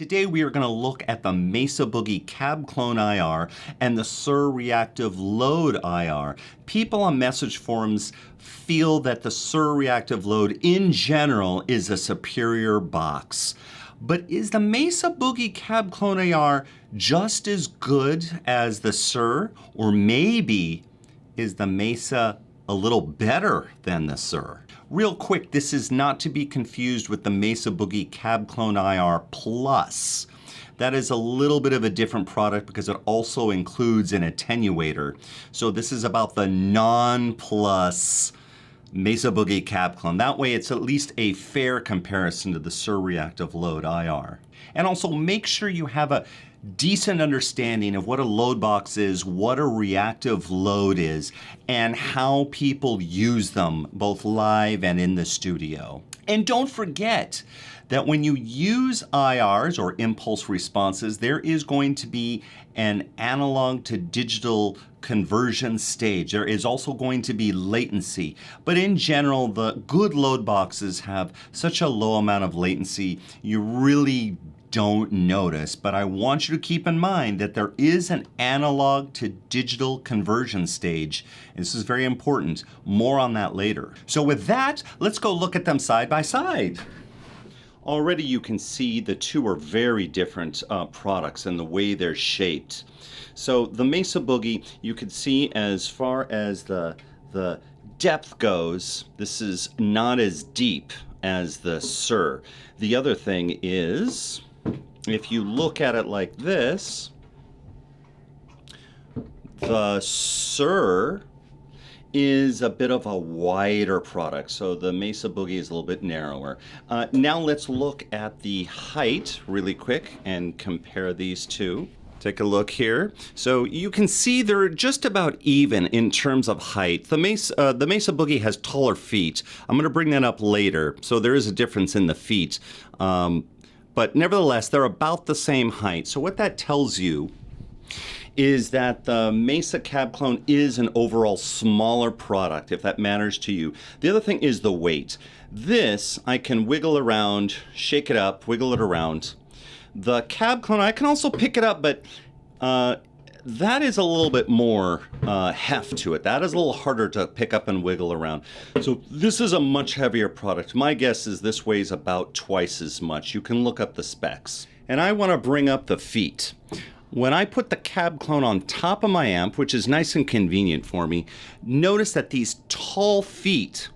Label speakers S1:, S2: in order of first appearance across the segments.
S1: Today we are going to look at the Mesa Cabclone IR and the Suhr Reactive Load IR. People on message forums feel that the Suhr Reactive Load in general is a superior box. But is the Mesa Cabclone IR just as good as the Suhr? Or maybe is the Mesa a little better than the Suhr? Real quick, this is not to be confused with the Mesa Cabclone IR Plus. That is a little bit of a different product because it also includes an attenuator. So this is about the non-plus Mesa Cabclone. That way it's at least a fair comparison to the Suhr Reactive Load IR. And also make sure you have a decent understanding of what a load box is, what a reactive load is, and how people use them both live and in the studio. And don't forget that when you use IRs or impulse responses, there is going to be an analog to digital conversion stage. There is also going to be latency. But in general, the good load boxes have such a low amount of latency, you really don't notice. But I want you to keep in mind that there is an analog to digital conversion stage. And this is very important. More on that later. So with that, let's go look at them side by side. Already you can see the two are very different products in the way they're shaped. So the Mesa Boogie, you can see as far as the depth goes, this is not as deep as the Suhr. The other thing is, if you look at it like this, the Suhr is a bit of a wider product. So the Mesa Boogie is a little bit narrower. Now let's look at the height really quick and compare these two. Take a look here. So you can see they're just about even in terms of height. The Mesa Boogie has taller feet. I'm going to bring that up later. So there is a difference in the feet. But nevertheless, they're about the same height. So what that tells you is that the Mesa Cabclone is an overall smaller product, if that matters to you. The other thing is the weight. This, I can wiggle around, shake it up, wiggle it around. The Cabclone, I can also pick it up, but that is a little bit more heft to it. That is a little harder to pick up and wiggle around. So this is a much heavier product. My guess is this weighs about twice as much. You can look up the specs. And I want to bring up the feet. When I put the Cabclone on top of my amp, which is nice and convenient for me, notice that these tall feet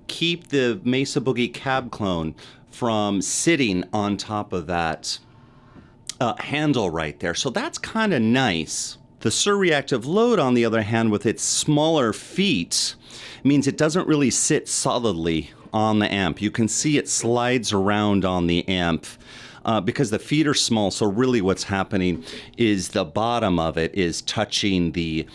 S1: keep the Mesa Cabclone from sitting on top of that handle right there. So that's kind of nice. The Suhr Reactive Load, on the other hand, with its smaller feet, means it doesn't really sit solidly on the amp. You can see it slides around on the amp because the feet are small. So really what's happening is the bottom of it is touching the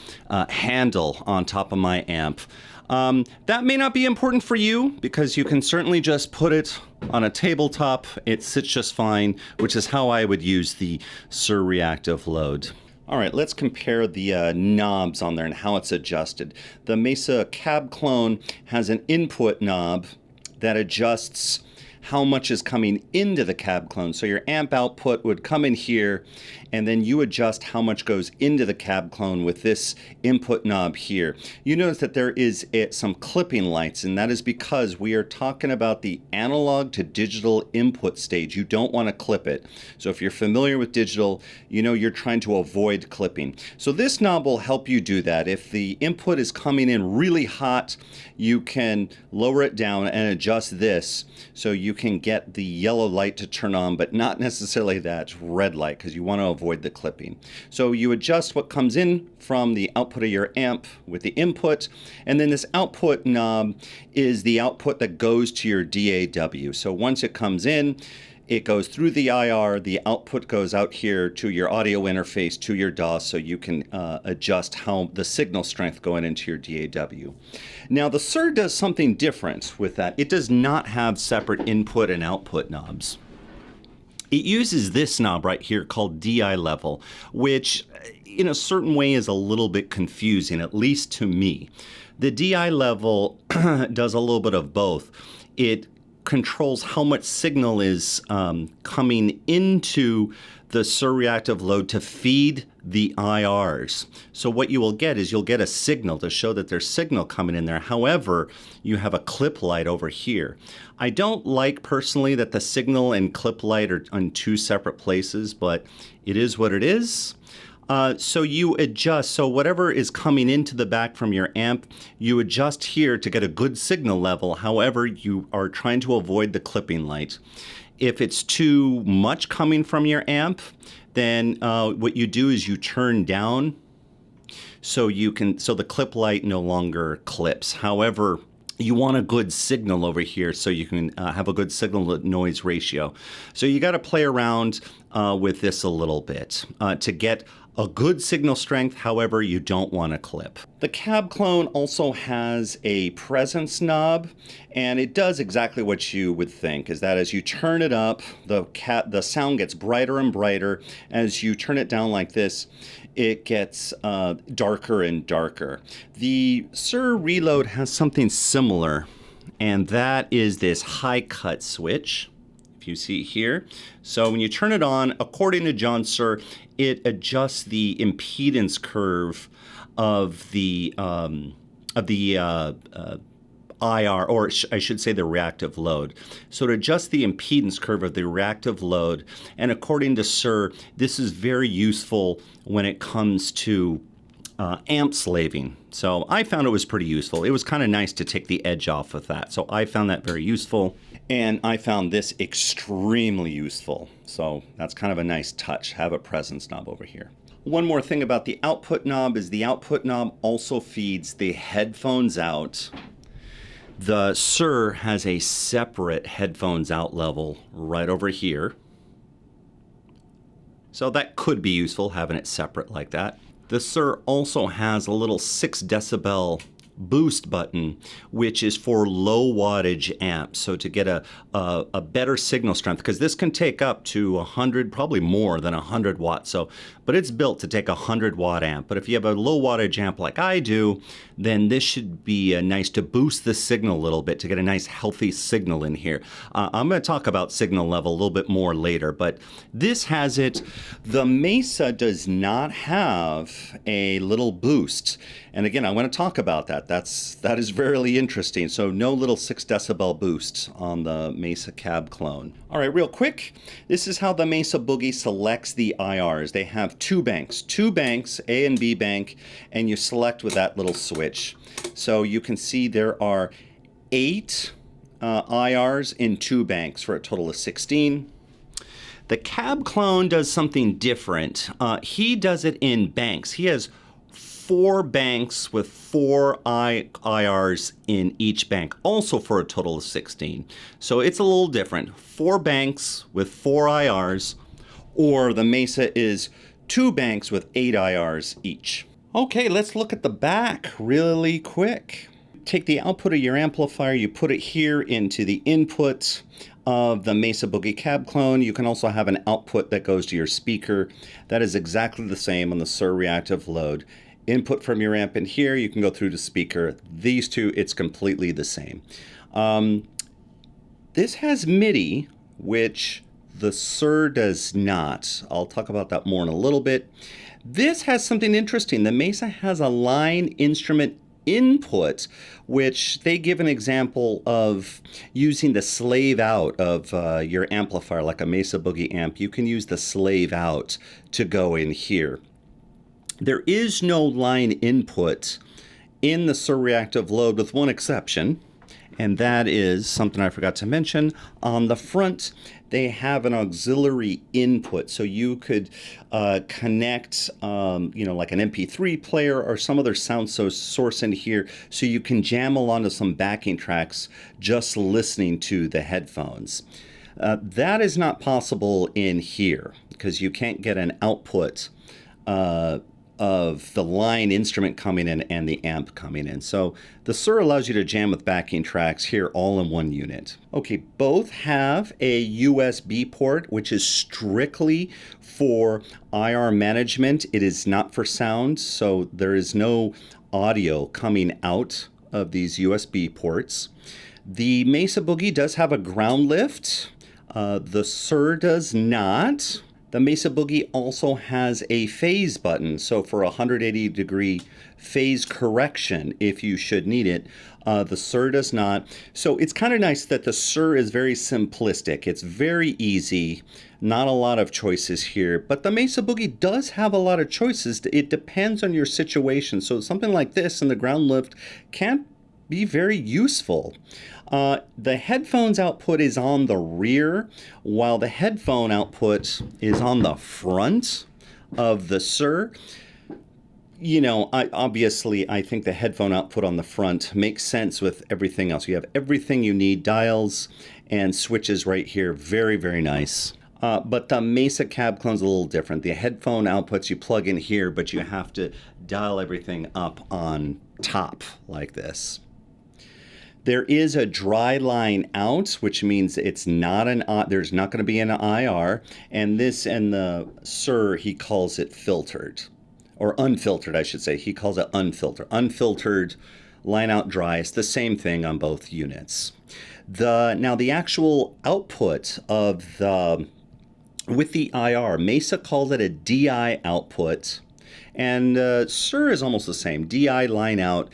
S1: handle on top of my amp. That may not be important for you because you can certainly just put it on a tabletop. It sits just fine, which is how I would use the Suhr Reactive Load. All right, let's compare the knobs on there and how it's adjusted. The Mesa Cabclone has an input knob that adjusts how much is coming into the Cabclone. So your amp output would come in here, and then you adjust how much goes into the Cabclone with this input knob here. You notice that there is some clipping lights, and that is because we are talking about the analog to digital input stage. You don't want to clip it. So if you're familiar with digital, you know you're trying to avoid clipping. So this knob will help you do that. If the input is coming in really hot, you can lower it down and adjust this so you can get the yellow light to turn on, but not necessarily that red light because you want to avoid the clipping. So you adjust what comes in from the output of your amp with the input, and then this output knob is the output that goes to your DAW. So once it comes in, it goes through the IR, the output goes out here to your audio interface, to your DAW, so you can adjust how the signal strength going into your DAW. Now the Suhr does something different with that. It does not have separate input and output knobs. It uses this knob right here called DI level, which in a certain way is a little bit confusing, at least to me. The DI level does a little bit of both. It controls how much signal is coming into the Suhr reactive load to feed the IRs. So what you will get is you'll get a signal to show that there's signal coming in there. However, you have a clip light over here. I don't like personally that the signal and clip light are on two separate places, but it is what it is. So you adjust, so whatever is coming into the back from your amp, you adjust here to get a good signal level. However, you are trying to avoid the clipping light. If it's too much coming from your amp, then what you do is you turn down so the clip light no longer clips. However, you want a good signal over here so you can have a good signal to noise ratio. So you got to play around with this a little bit to get a good signal strength. However, you don't want to clip. The Cabclone also has a presence knob, and it does exactly what you would think, is that as you turn it up, the sound gets brighter and brighter. As you turn it down like this, it gets darker and darker. The Suhr Reload has something similar, and that is this high cut switch. If you see here. So when you turn it on, according to John Suhr, it adjusts the impedance curve of the IR, or I should say the reactive load. So it adjusts the impedance curve of the reactive load, and according to Suhr, this is very useful when it comes to amp slaving. So I found it was pretty useful. It was kind of nice to take the edge off of that. So I found that very useful, and I found this extremely useful. So that's kind of a nice touch, have a presence knob over here. One more thing about the output knob is the output knob also feeds the headphones out. The Suhr has a separate headphones out level right over here. So that could be useful, having it separate like that. The Suhr also has a little 6 decibel boost button, which is for low wattage amps. So to get a better signal strength, because this can take up to 100, probably more than 100 watts. So, but it's built to take a 100 watt amp. But if you have a low wattage amp like I do, then this should be nice to boost the signal a little bit to get a nice healthy signal in here. I'm going to talk about signal level a little bit more later, but this has it. The Mesa does not have a little boost. And again, I want to talk about that. That is very interesting. So no little 6 decibel boost on the Mesa Cabclone. All right, real quick, this is how the Mesa Boogie selects the IRs. They have two banks, A and B bank, and you select with that little switch. So you can see there are 8 IRs in 2 banks for a total of 16. The Cabclone does something different. He does it in banks. He has 4 banks with 4 IRs in each bank, also for a total of 16. So it's a little different. 4 banks with 4 IRs, or the Mesa is 2 banks with 8 IRs each. Okay, let's look at the back really quick. Take the output of your amplifier, you put it here into the input of the Mesa Boogie Cabclone. You can also have an output that goes to your speaker. That is exactly the same on the Suhr reactive load. Input from your amp in here, you can go through to speaker. These two, it's completely the same. This has MIDI, which the Suhr does not. I'll talk about that more in a little bit. This has something interesting. The Mesa has a line instrument input, which they give an example of using the slave out of your amplifier, like a Mesa Boogie amp. You can use the slave out to go in here. There is no line input in the Suhr reactive load, with one exception, and that is something I forgot to mention. On the front, they have an auxiliary input, so you could connect, like an MP3 player or some other sound source in here, so you can jam along to some backing tracks just listening to the headphones. That is not possible in here, because you can't get an output of the line instrument coming in and the amp coming in. So the Suhr allows you to jam with backing tracks here all in one unit. Okay, both have a USB port, which is strictly for IR management. It is not for sound, so there is no audio coming out of these USB ports. The Mesa Boogie does have a ground lift. The Suhr does not. The Mesa Boogie also has a phase button, so for a 180-degree phase correction if you should need it. The Suhr does not. So it's kind of nice that the Suhr is very simplistic. It's very easy, not a lot of choices here, but the Mesa Boogie does have a lot of choices. It depends on your situation. So something like this in the ground lift can be very useful. The headphones output is on the rear, while the headphone output is on the front of the Suhr. You know, I think the headphone output on the front makes sense with everything else. You have everything you need, dials and switches right here. Very, very nice. But the Mesa Cabclone is a little different. The headphone outputs you plug in here, but you have to dial everything up on top like this. There is a dry line out, which means it's not there's not going to be an IR. And this and the Suhr, he calls it filtered. Or unfiltered, I should say. He calls it unfiltered. Unfiltered, line out dry. It's the same thing on both units. Now the actual output of with the IR, Mesa calls it a DI output. And Suhr is almost the same. DI line out.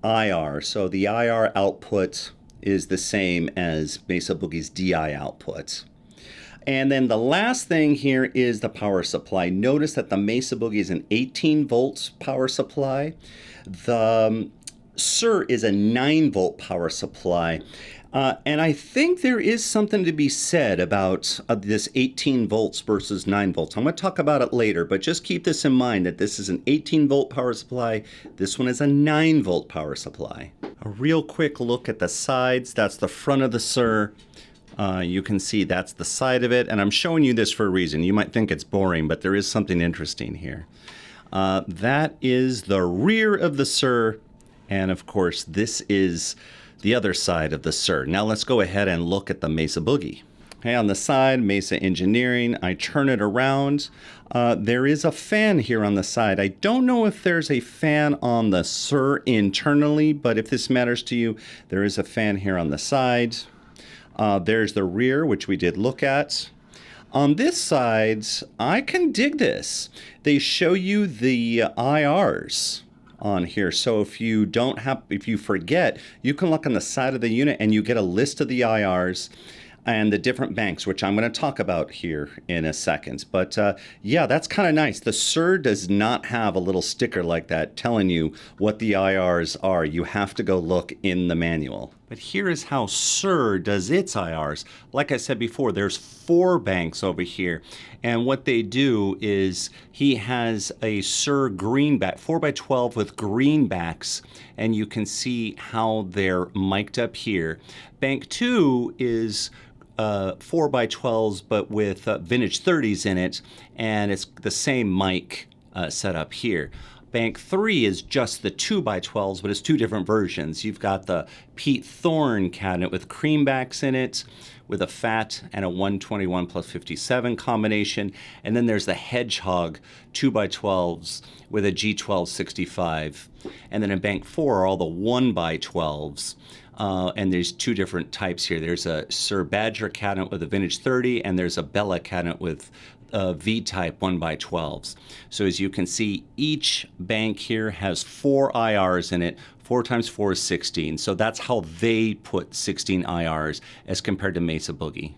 S1: IR. So the IR output is the same as Mesa Boogie's DI output. And then the last thing here is the power supply. Notice that the Mesa Boogie is an 18 volt power supply. The Suhr is a 9 volt power supply. And I think there is something to be said about this 18 volts versus 9 volts. I'm going to talk about it later, but just keep this in mind that this is an 18 volt power supply. This one is a 9 volt power supply. A real quick look at the sides. That's the front of the Suhr. You can see that's the side of it. And I'm showing you this for a reason. You might think it's boring, but there is something interesting here. That is the rear of the Suhr. And of course, this is the other side of the Suhr. Now let's go ahead and look at the Mesa Boogie. Okay, on the side, Mesa Engineering, I turn it around. There is a fan here on the side. I don't know if there's a fan on the Suhr internally, but if this matters to you, there is a fan here on the side. There's the rear, which we did look at. On this side, I can dig this. They show you the IRs on here. So if you forget, you can look on the side of the unit and you get a list of the IRs and the different banks, which I'm going to talk about here in a second. But yeah, that's kind of nice. The Suhr does not have a little sticker like that telling you what the IRs are. You have to go look in the manual. But here is how Suhr does its IRs. Like I said before, there's 4 banks over here. And what they do is he has a Suhr greenback, 4x12 with greenbacks. And you can see how they're mic'd up here. Bank 2 is 4x12s, but with vintage 30s in it. And it's the same mic set up here. Bank 3 is just the 2x12s, but it's 2 different versions. You've got the Pete Thorne cabinet with creambacks in it, with a fat and a 121 plus 57 combination. And then there's the Hedgehog 2x12s with a G1265. And then in Bank 4 are all the 1x12s. And there's 2 different types here. There's a Sir Badger cabinet with a vintage 30, and there's a Bella cabinet with V-type 1x12s. So as you can see, each bank here has 4 IRs in it. 4 times 4 is 16. So that's how they put 16 IRs as compared to Mesa Boogie.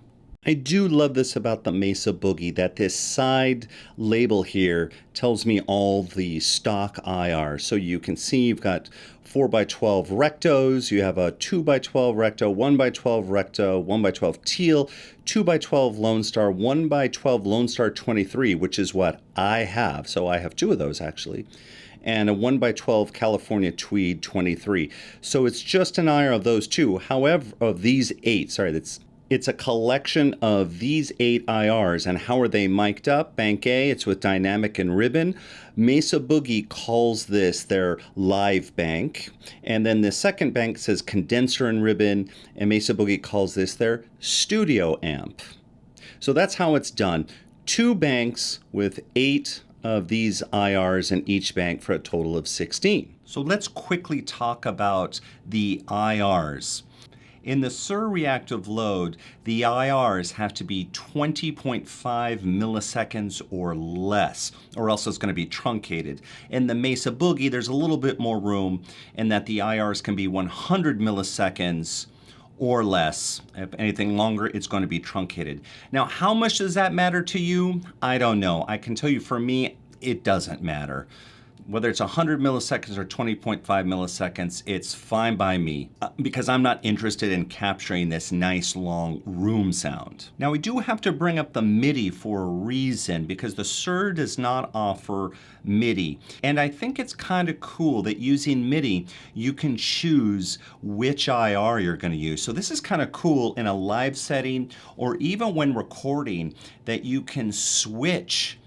S1: I do love this about the Mesa Boogie, that this side label here tells me all the stock IRs. So you can see you've got 4x12 rectos, you have a 2x12 recto, 1x12 recto, 1x12 teal, 2x12 Lone Star, 1x12 Lone Star 23, which is what I have. So I have 2 of those actually. And a 1x12 California Tweed 23. So it's just an IR of those 2. However, of these 8, sorry, it's a collection of these 8 IRs. And how are they mic'd up? Bank A, it's with dynamic and ribbon. Mesa Boogie calls this their live bank. And then the second bank says condenser and ribbon. And Mesa Boogie calls this their studio amp. So that's how it's done. 2 banks with 8 of these IRs in each bank for a total of 16. So let's quickly talk about the IRs. In the Suhr reactive load, the IRs have to be 20.5 milliseconds or less, or else it's going to be truncated. In the Mesa Boogie, there's a little bit more room in that the IRs can be 100 milliseconds or less. If anything longer, it's going to be truncated. Now, how much does that matter to you? I don't know. I can tell you, for me, it doesn't matter. Whether it's 100 milliseconds or 20.5 milliseconds, it's fine by me because I'm not interested in capturing this nice long room sound. Now, we do have to bring up the MIDI for a reason because the Suhr does not offer MIDI. And I think it's kind of cool that using MIDI, you can choose which IR you're going to use. So this is kind of cool in a live setting or even when recording that you can switch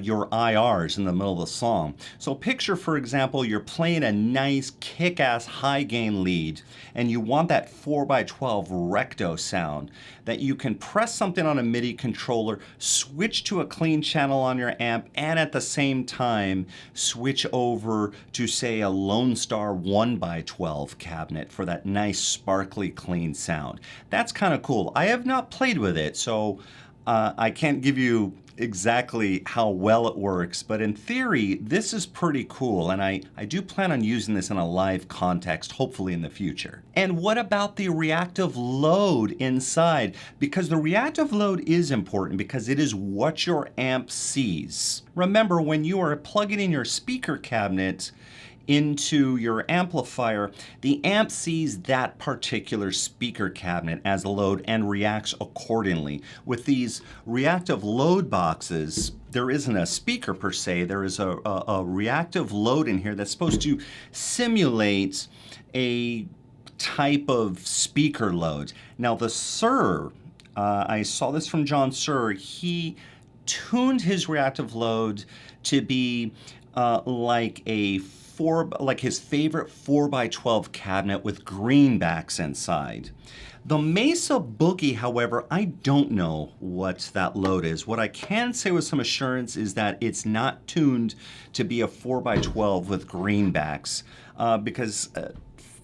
S1: your IRs in the middle of the song. So picture, for example, you're playing a nice kick-ass high gain lead and you want that 4x12 recto sound that you can press something on a MIDI controller, switch to a clean channel on your amp, and at the same time switch over to, say, a Lone Star 1x12 cabinet for that nice sparkly clean sound. That's kind of cool. I have not played with it, so I can't give you exactly how well it works, but in theory, this is pretty cool, and I do plan on using this in a live context, hopefully in the future. And what about the reactive load inside? Because the reactive load is important because it is what your amp sees. Remember, when you are plugging in your speaker cabinet into your amplifier, the amp sees that particular speaker cabinet as a load and reacts accordingly. With these reactive load boxes, there isn't a speaker per se, there is a reactive load in here that's supposed to simulate a type of speaker load. Now the Suhr, I saw this from John Suhr, he tuned his reactive load to be like his favorite 4x12 cabinet with greenbacks inside. The Mesa Boogie, however, I don't know what that load is. What I can say with some assurance is that it's not tuned to be a 4x12 with greenbacks because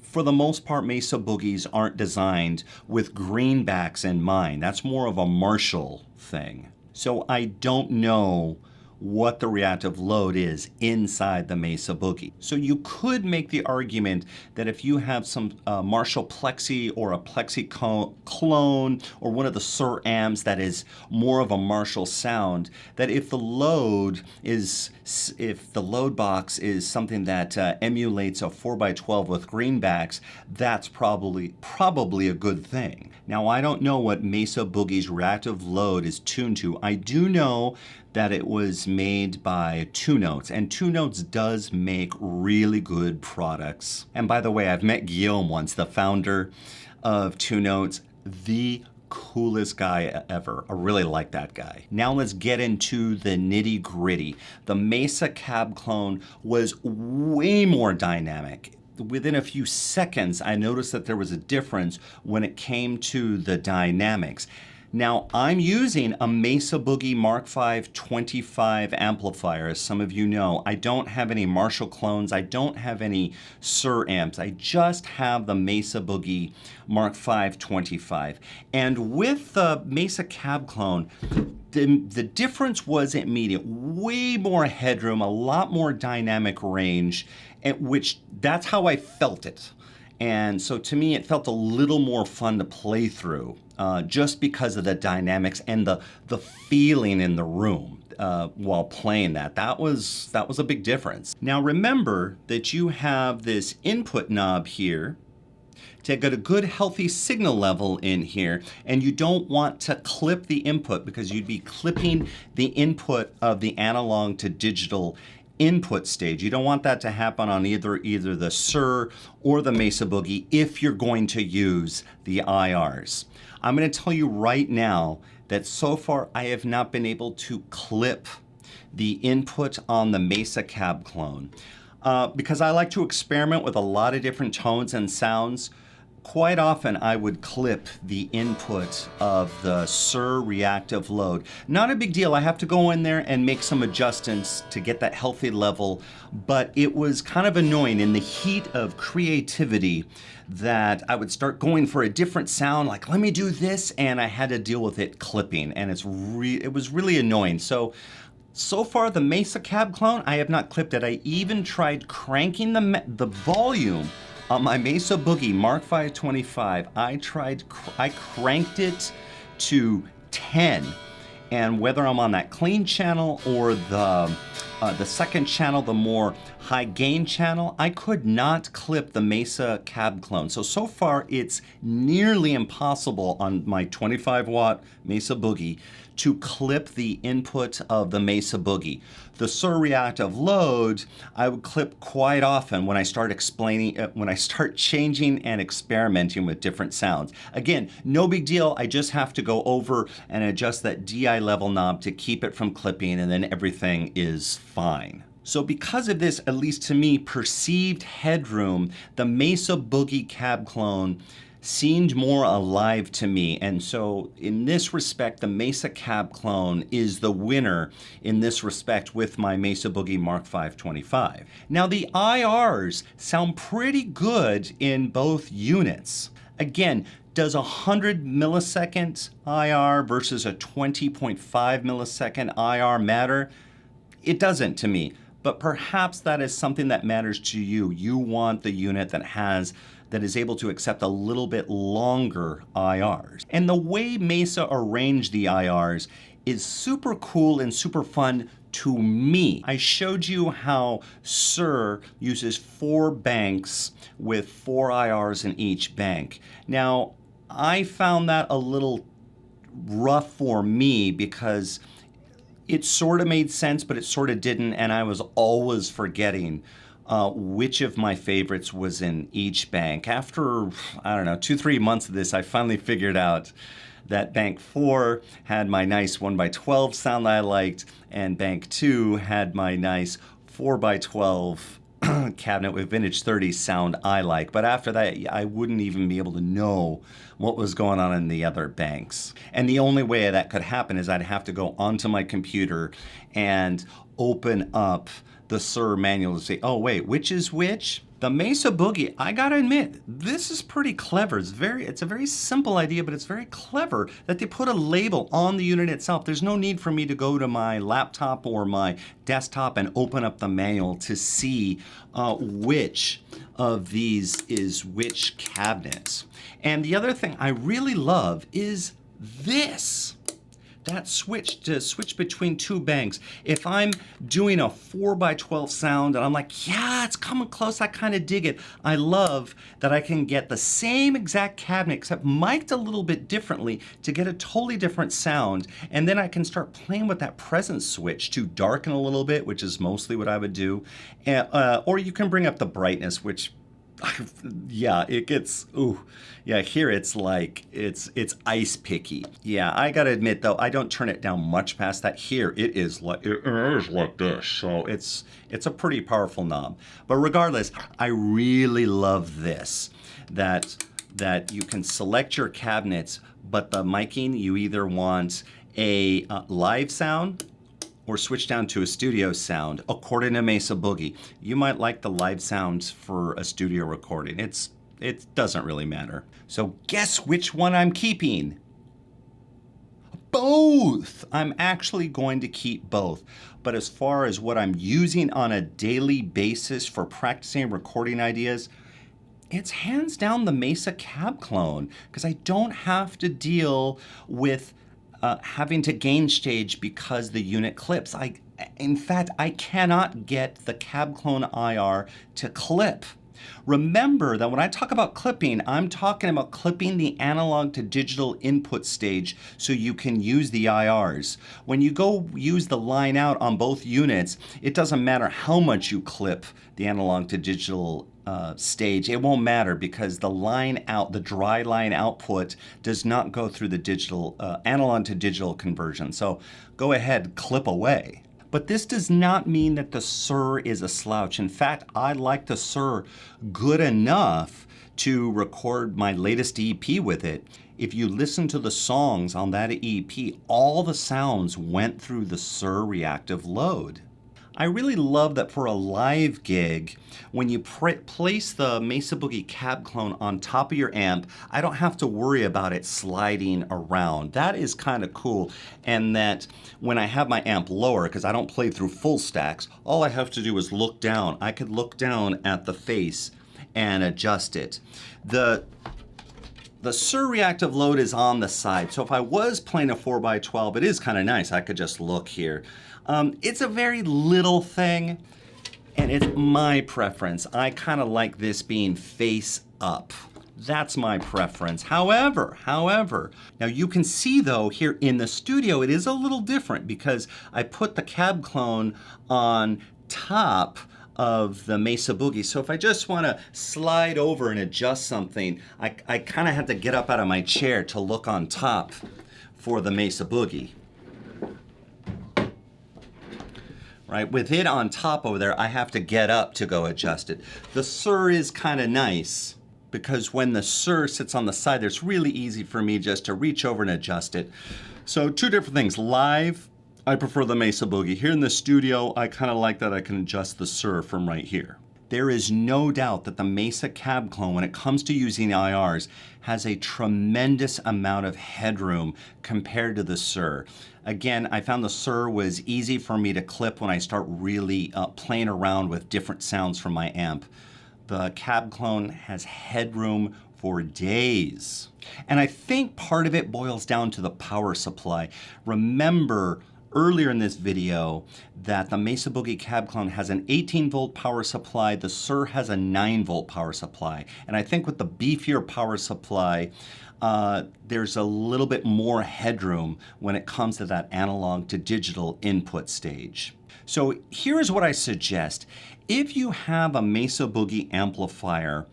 S1: for the most part, Mesa Boogies aren't designed with greenbacks in mind. That's more of a Marshall thing. So I don't know what the reactive load is inside the Mesa Boogie. So you could make the argument that if you have some Marshall Plexi or a Plexi clone or one of the Suhr amps that is more of a Marshall sound, that if the load box is something that emulates a 4x12 with greenbacks, that's probably a good thing. Now, I don't know what Mesa Boogie's reactive load is tuned to. I do know that it was made by Two Notes, and Two Notes does make really good products. And by the way, I've met Gilmour once, the founder of Two Notes, the coolest guy ever. I really like that guy. Now let's get into the nitty gritty. The Mesa Cabclone was way more dynamic. Within a few seconds, I noticed that there was a difference when it came to the dynamics. Now, I'm using a Mesa Boogie Mark V 25 amplifier, as some of you know. I don't have any Marshall clones. I don't have any Suhr amps. I just have the Mesa Boogie Mark V 25. And with the Mesa Cabclone, the difference was immediate. Way more headroom, a lot more dynamic range, that's how I felt it. And so to me, it felt a little more fun to play through just because of the dynamics and the feeling in the room while playing that. That was a big difference. Now remember that you have this input knob here to get a good healthy signal level in here, and you don't want to clip the input because you'd be clipping the input of the analog to digital input stage. You don't want that to happen on either the Suhr or the Mesa Boogie if you're going to use the IRs. I'm going to tell you right now that so far I have not been able to clip the input on the Mesa Cabclone because I like to experiment with a lot of different tones and sounds. quite often I would clip the input of the Suhr reactive load. Not a big deal. I have to go in there and make some adjustments to get that healthy level, but it was kind of annoying in the heat of creativity that I would start going for a different sound, like let me do this, and I had to deal with it clipping, and it was really annoying. So far the Mesa Cabclone, I have not clipped it. I even tried cranking the volume on my Mesa Boogie Mark 525. I cranked it to 10, and whether I'm on that clean channel or the second channel, the more high gain channel, I could not clip the Mesa Cabclone. So far it's nearly impossible on my 25 watt Mesa Boogie to clip the input of the Mesa Boogie. The Suhr reactive load, I would clip quite often when I start changing and experimenting with different sounds. Again, no big deal. I just have to go over and adjust that DI level knob to keep it from clipping, and then everything is fine. So because of this, at least to me, perceived headroom, the Mesa Boogie Cabclone seemed more alive to me. And so in this respect, the Mesa Cabclone is the winner in this respect with my Mesa Boogie Mark 525. Now the IRs sound pretty good in both units. Again, does a 100 millisecond IR versus a 20.5 millisecond IR matter? It doesn't to me, but perhaps that is something that matters to you. You want the unit that is able to accept a little bit longer IRs. And the way Mesa arranged the IRs is super cool and super fun to me. I showed you how Suhr uses 4 banks with 4 IRs in each bank. Now, I found that a little rough for me because it sort of made sense, but it sort of didn't, and I was always forgetting which of my favorites was in each bank. After, I don't know, 2-3 months of this, I finally figured out that bank 4 had my nice 1x12 sound that I liked, and bank 2 had my nice 4x12 cabinet with vintage 30s sound I like. But after that, I wouldn't even be able to know what was going on in the other banks. And the only way that could happen is I'd have to go onto my computer and open up the Suhr manual to say, oh wait, which is which? The Mesa Boogie, I gotta admit, this is pretty clever. It's a very simple idea, but it's very clever that they put a label on the unit itself. There's no need for me to go to my laptop or my desktop and open up the manual to see which of these is which cabinet. And the other thing I really love is this. That switch to switch between 2 banks. If I'm doing a 4x12 sound and I'm like, yeah, it's coming close, I kind of dig it. I love that I can get the same exact cabinet except mic'd a little bit differently to get a totally different sound. And then I can start playing with that presence switch to darken a little bit, which is mostly what I would do. Or you can bring up the brightness, which yeah, it gets, ooh, yeah, here it's like, it's ice picky. Yeah, I gotta admit though, I don't turn it down much past that. Here, it is like this, so it's a pretty powerful knob. But regardless, I really love this, that you can select your cabinets, but the miking, you either want a live sound or switch down to a studio sound according to Mesa Boogie. You might like the live sounds for a studio recording. It doesn't really matter. So guess which one I'm keeping? Both! I'm actually going to keep both. But as far as what I'm using on a daily basis for practicing recording ideas, it's hands down the Mesa Cabclone, because I don't have to deal with having to gain stage because the unit clips. In fact, I cannot get the Cabclone IR to clip. Remember that when I talk about clipping, I'm talking about clipping the analog to digital input stage so you can use the IRs. When you go use the line out on both units, it doesn't matter how much you clip the analog to digital stage. It won't matter because the line out, the dry line output does not go through the digital analog to digital conversion. So go ahead, clip away. But this does not mean that the Suhr is a slouch. In fact, I like the Suhr good enough to record my latest EP with it. If you listen to the songs on that EP, all the sounds went through the Suhr reactive load. I really love that for a live gig, when you place the Mesa Boogie Cabclone on top of your amp, I don't have to worry about it sliding around. That is kind of cool. And that when I have my amp lower, because I don't play through full stacks, all I have to do is look down. I could look down at the face and adjust it. The Suhr reactive load is on the side, so if I was playing a 4x12, it is kind of nice. I could just look here. It's a very little thing, and it's my preference. I kind of like this being face up. That's my preference. However, now you can see though here in the studio, it is a little different because I put the Cabclone on top of the Mesa Boogie. So if I just want to slide over and adjust something, I kind of have to get up out of my chair to look on top for the Mesa Boogie. Right, with it on top over there, I have to get up to go adjust it. The Suhr is kind of nice because when the Suhr sits on the side, it's really easy for me just to reach over and adjust it. So two different things. Live, I prefer the Mesa Boogie. Here in the studio, I kind of like that I can adjust the Suhr from right here. There is no doubt that the Mesa Cabclone, when it comes to using IRs, has a tremendous amount of headroom compared to the Suhr. Again, I found the Suhr was easy for me to clip when I start really playing around with different sounds from my amp. The Cabclone has headroom for days. And I think part of it boils down to the power supply. Remember earlier in this video that the Mesa Boogie Cabclone has an 18-volt power supply, the Suhr has a 9-volt power supply. And I think with the beefier power supply, there's a little bit more headroom when it comes to that analog to digital input stage. So here's what I suggest. If you have a Mesa Boogie amplifier,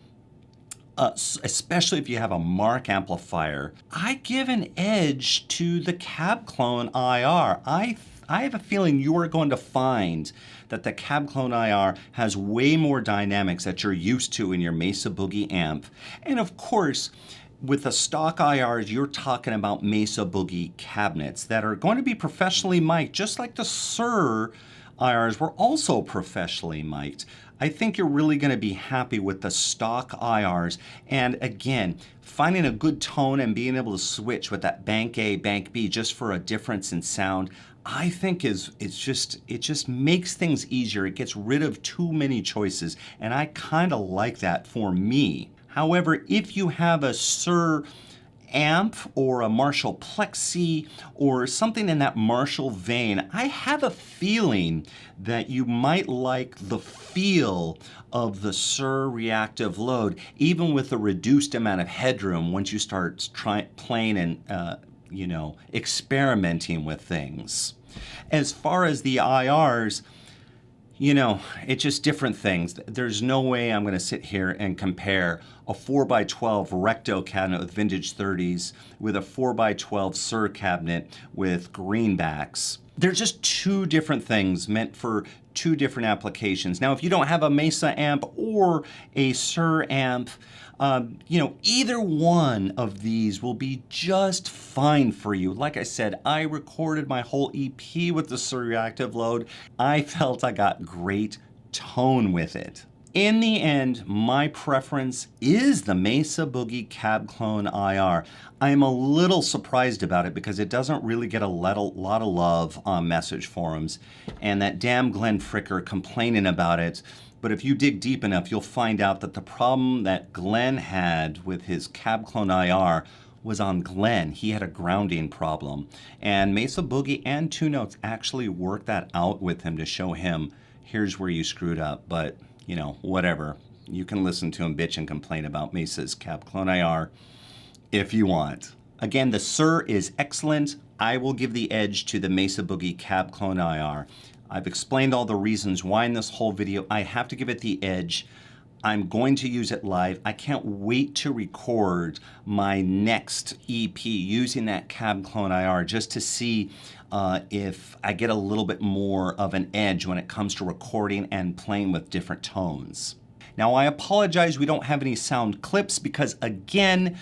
S1: especially if you have a Mark amplifier, I give an edge to the Cabclone IR. I have a feeling you are going to find that the Cabclone IR has way more dynamics that you're used to in your Mesa Boogie amp. And of course, with the stock IRs, you're talking about Mesa Boogie cabinets that are going to be professionally mic'd, just like the Suhr IRs were also professionally mic'd. I think you're really going to be happy with the stock IRs. And again, finding a good tone and being able to switch with that bank A, bank B just for a difference in sound, I think it just makes things easier. It gets rid of too many choices. And I kind of like that for me. However, if you have a Suhr amp or a Marshall Plexi or something in that Marshall vein, I have a feeling that you might like the feel of the Suhr reactive load, even with a reduced amount of headroom once you start playing and experimenting with things. As far as the IRs, it's just different things. There's no way I'm going to sit here and compare a 4x12 Recto cabinet with vintage 30s with a 4x12 Suhr cabinet with greenbacks. They're just two different things meant for two different applications. Now, if you don't have a Mesa amp or a Suhr amp, either one of these will be just fine for you. Like I said, I recorded my whole EP with the Suhr reactive load. I felt I got great tone with it. In the end, my preference is the Mesa Boogie Cabclone IR. I'm a little surprised about it because it doesn't really get a lot of love on message forums, and that damn Glenn Fricker complaining about it. But if you dig deep enough, you'll find out that the problem that Glenn had with his Cabclone IR was on Glenn. He had a grounding problem. And Mesa Boogie and Two Notes actually worked that out with him to show him, here's where you screwed up. But, whatever. You can listen to him bitch and complain about Mesa's Cabclone IR if you want. Again, the Suhr is excellent. I will give the edge to the Mesa Boogie Cabclone IR. I've explained all the reasons why in this whole video. I have to give it the edge. I'm going to use it live. I can't wait to record my next EP using that Cabclone IR just to see if I get a little bit more of an edge when it comes to recording and playing with different tones. Now I apologize we don't have any sound clips because again,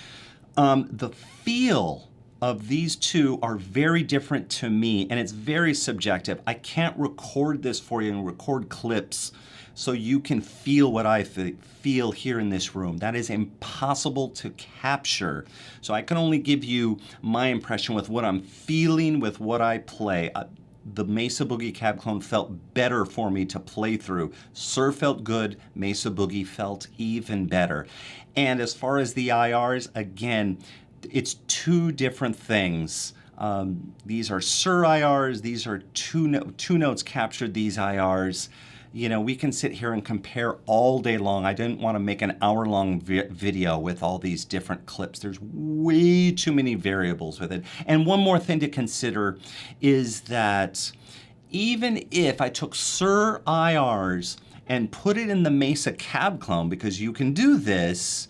S1: the feel of these two are very different to me and it's very subjective. I can't record this for you and record clips so you can feel what I feel here in this room. That is impossible to capture. So I can only give you my impression with what I'm feeling with what I play. The Mesa Boogie Cabclone felt better for me to play through. Suhr felt good, Mesa Boogie felt even better. And as far as the IRs, again, it's two different things. These are Suhr IRs, these are two notes captured, these IRs. You know, we can sit here and compare all day long. I didn't want to make an hour-long video with all these different clips. There's way too many variables with it. And one more thing to consider is that even if I took Suhr IRs and put it in the Mesa Cabclone, because you can do this,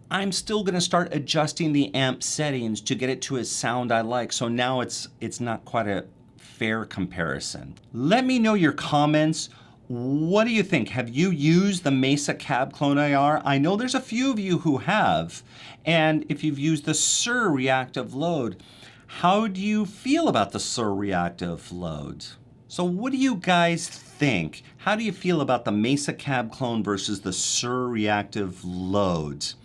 S1: I'm still going to start adjusting the amp settings to get it to a sound I like. So now it's not quite a fair comparison. Let me know your comments. What do you think? Have you used the Mesa Cabclone IR? I know there's a few of you who have. And if you've used the Suhr reactive load, how do you feel about the Suhr reactive load? So what do you guys think? How do you feel about the Mesa Cabclone versus the Suhr reactive loads?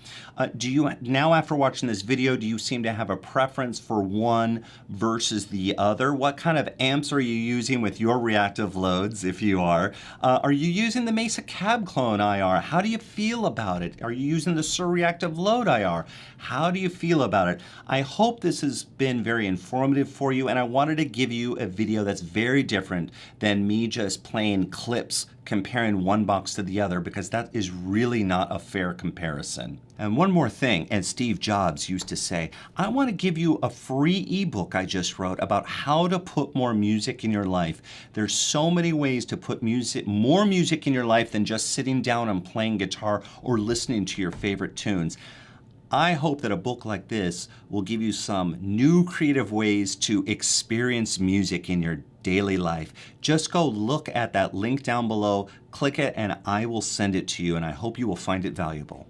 S1: Do you now, after watching this video, do you seem to have a preference for one versus the other? What kind of amps are you using with your reactive loads, if you are? Are you using the Mesa Cabclone IR? How do you feel about it? Are you using the Suhr reactive load IR? How do you feel about it? I hope this has been very informative for you, and I wanted to give you a video that's very different than me just playing clips comparing one box to the other, because that is really not a fair comparison. And one more thing, as Steve Jobs used to say, I want to give you a free ebook I just wrote about how to put more music in your life. There's so many ways to put more music in your life than just sitting down and playing guitar or listening to your favorite tunes. I hope that a book like this will give you some new creative ways to experience music in your daily life. Just go look at that link down below, click it, and I will send it to you, and I hope you will find it valuable.